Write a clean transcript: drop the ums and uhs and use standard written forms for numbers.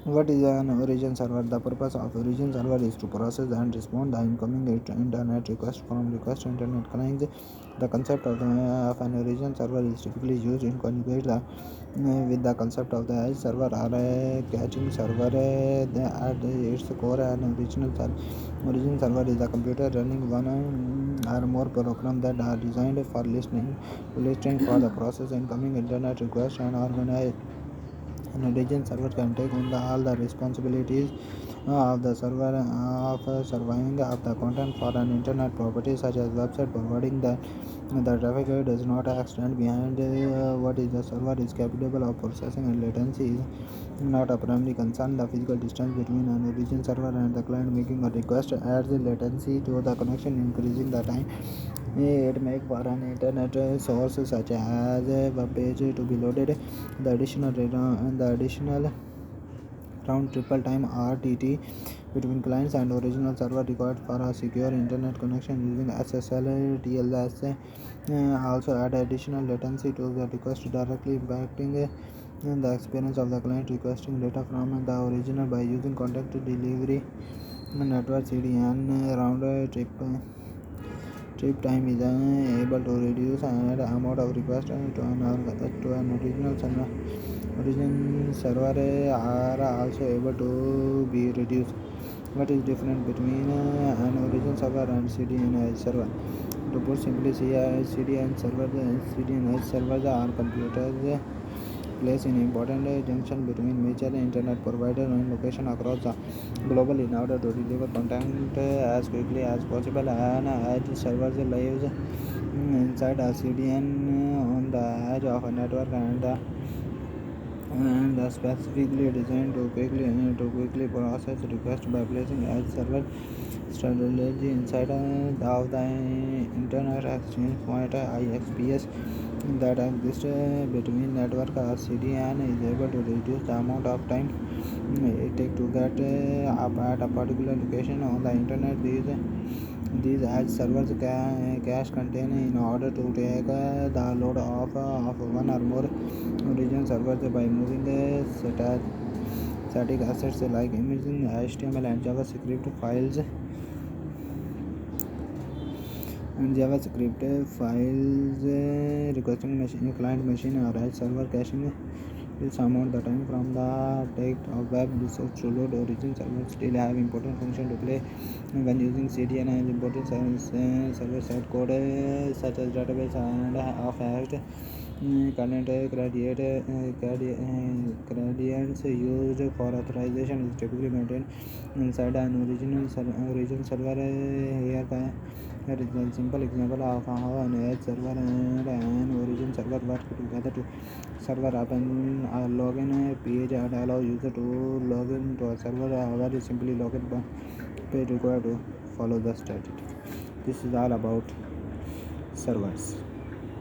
What is an origin server? The purpose of origin server is to process and respond the incoming internet request from request internet clients. The concept of an origin server is typically used in conjugate with the concept of the edge server or a caching server. At its core, an origin server is a computer running one or more programs that are designed for listening for the process incoming internet request and organize. An origin server can take on all the responsibilities of the server of surviving of the content for an internet property such as website forwarding. The traffic does not extend behind what is the server is capable of processing, and latency is not a primary concern. The physical distance between an origin server and the client making a request adds latency to the connection, increasing the time it makes for an internet source such as a web page to be loaded. The additional round triple time RTT between clients and original server required for a secure internet connection using SSL TLS also add additional latency to the request, directly impacting the experience of the client requesting data from the original. By using contact delivery network CDN round trip time is able to reduce the amount of requests to an origin server are also able to be reduced. What is different between an origin server and CDN server? To put simply, CDN servers are computers place an important junction between major internet providers and location across the global in order to deliver content as quickly as possible. An edge server lives inside a CDN on the edge of a network and specifically designed to quickly process requests by placing edge server strategy inside of the internet exchange point IXPS that exists between network. CDN is able to reduce the amount of time it takes to get up at a particular location on the internet. These edge servers cache contain in order to take the load of one or more origin servers by moving static assets like images, HTML, and JavaScript files requesting client machine or edge server caching will amount the time from the take of web research to load. Origin servers still have important function to play when using CDN and important server-side code such as database and of hashed current gradients used for authorization is typically maintained inside an origin server. Here is a simple example of how an edge server and an origin server work together to server up and login page and allow user to log in to a server. Very simply login page required to follow the strategy. This is all about servers.